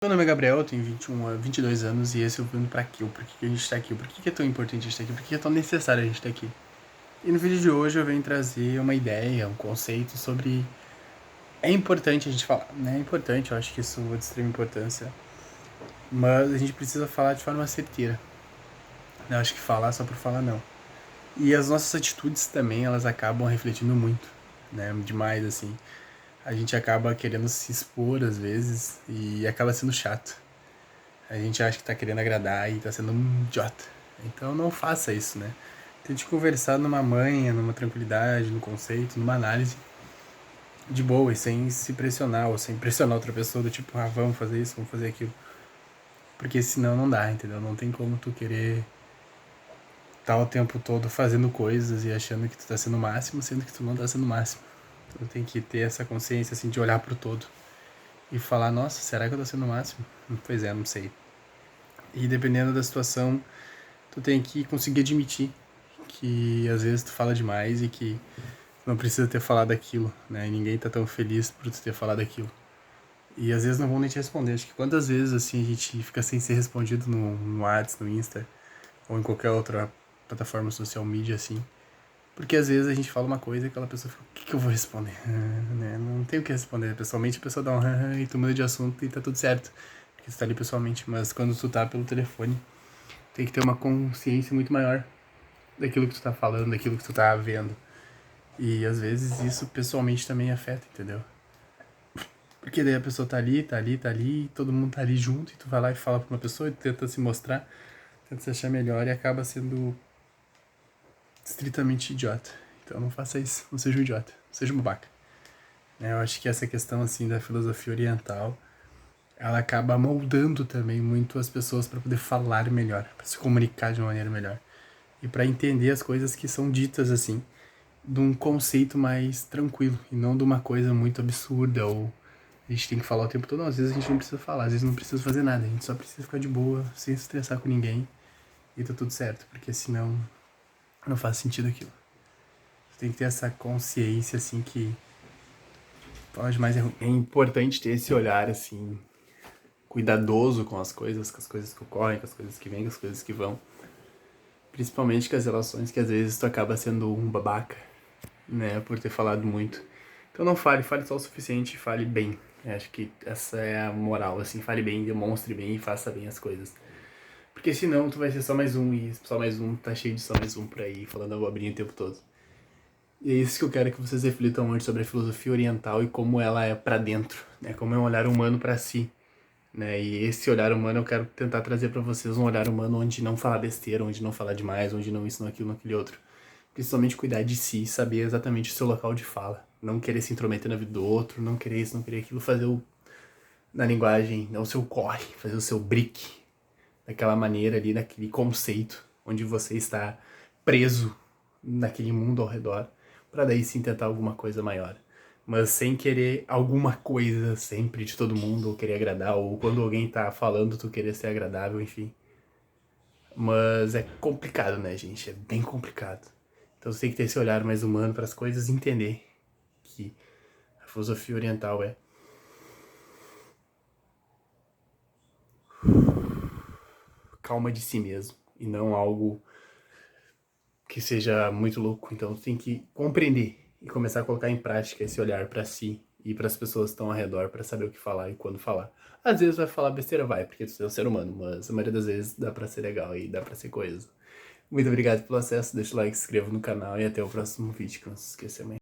Meu nome é Gabriel, eu tenho 22 anos e esse é o Vindo Pra Quê? Por que a gente tá aqui? Por que é tão importante a gente estar aqui? Por que é tão necessário a gente estar aqui? E no vídeo de hoje eu venho trazer uma ideia, um conceito sobre... É importante a gente falar, né? É importante, eu acho que isso é de extrema importância. Mas a gente precisa falar de forma certeira. Eu acho que falar só por falar não. E as nossas atitudes também, elas acabam refletindo muito, né? Demais, assim. A gente acaba querendo se expor às vezes e acaba sendo chato. A gente acha que tá querendo agradar e tá sendo um idiota. Então não faça isso, né? Tente conversar numa manha, numa tranquilidade, no conceito, numa análise de boa e sem se pressionar ou sem pressionar outra pessoa do tipo, vamos fazer isso, vamos fazer aquilo. Porque senão não dá, entendeu? Não tem como tu querer estar o tempo todo fazendo coisas e achando que tu tá sendo o máximo, sendo que tu não tá sendo o máximo. Tu tem que ter essa consciência assim de olhar pro todo e falar, nossa, será que eu tô sendo o máximo? Pois é, não sei. E dependendo da situação, tu tem que conseguir admitir que às vezes tu fala demais e que não precisa ter falado aquilo, né? E ninguém tá tão feliz por tu ter falado aquilo. E às vezes não vão nem te responder. Acho que quantas vezes assim a gente fica sem ser respondido no WhatsApp, no Insta ou em qualquer outra plataforma social media assim. Porque às vezes a gente fala uma coisa e aquela pessoa fica, o que eu vou responder? Né? Não tem o que responder. Pessoalmente a pessoa dá um e tu muda de assunto e tá tudo certo. Porque tu tá ali pessoalmente. Mas quando tu tá pelo telefone, tem que ter uma consciência muito maior daquilo que tu tá falando, daquilo que tu tá vendo. E às vezes isso pessoalmente também afeta, entendeu? Porque daí a pessoa tá ali, e todo mundo tá ali junto, e tu vai lá e fala pra uma pessoa e tenta se mostrar, tenta se achar melhor e acaba sendo estritamente idiota. Então não faça isso, não seja um idiota, não seja um babaca. Eu acho que essa questão assim da filosofia oriental, ela acaba moldando também muito as pessoas para poder falar melhor, para se comunicar de uma maneira melhor e para entender as coisas que são ditas assim, de um conceito mais tranquilo e não de uma coisa muito absurda ou a gente tem que falar o tempo todo. Não, às vezes a gente não precisa falar, às vezes não precisa fazer nada, a gente só precisa ficar de boa, sem se estressar com ninguém e tá tudo certo, porque senão não faz sentido aquilo. Você tem que ter essa consciência assim que falar demais é ruim. É importante ter esse olhar assim cuidadoso com as coisas que ocorrem, com as coisas que vêm, com as coisas que vão. Principalmente com as relações que às vezes tu acaba sendo um babaca, né, por ter falado muito. Então não fale só o suficiente, fale bem. Eu acho que essa é a moral, assim, fale bem, demonstre bem e faça bem as coisas. Porque senão tu vai ser só mais um e só mais um tá cheio de só mais um por aí, falando abobrinha o tempo todo. E é isso que eu quero que vocês reflitam hoje sobre a filosofia oriental e como ela é pra dentro, né, como é um olhar humano pra si. Né? E esse olhar humano eu quero tentar trazer pra vocês um olhar humano onde não falar besteira, onde não falar demais, onde não isso, não aquilo, não aquele outro. Principalmente cuidar de si, saber exatamente o seu local de fala. Não querer se intrometer na vida do outro, não querer isso, não querer aquilo, fazer na linguagem, o seu corre, fazer o seu brick, daquela maneira ali, naquele conceito, onde você está preso naquele mundo ao redor, para daí sim tentar alguma coisa maior. Mas sem querer alguma coisa sempre de todo mundo, ou querer agradar, ou quando alguém tá falando tu querer ser agradável, enfim. Mas é complicado, né, gente? É bem complicado. Então você tem que ter esse olhar mais humano para as coisas e entender que a filosofia oriental é calma de si mesmo e não algo que seja muito louco. Então você tem que compreender e começar a colocar em prática esse olhar para si e para as pessoas que estão ao redor para saber o que falar e quando falar. Às vezes vai falar besteira, vai, porque você é um ser humano, mas a maioria das vezes dá para ser legal e dá para ser coisa. Muito obrigado pelo acesso, deixa o like, se inscreva no canal e até o próximo vídeo, que não se esqueça amanhã.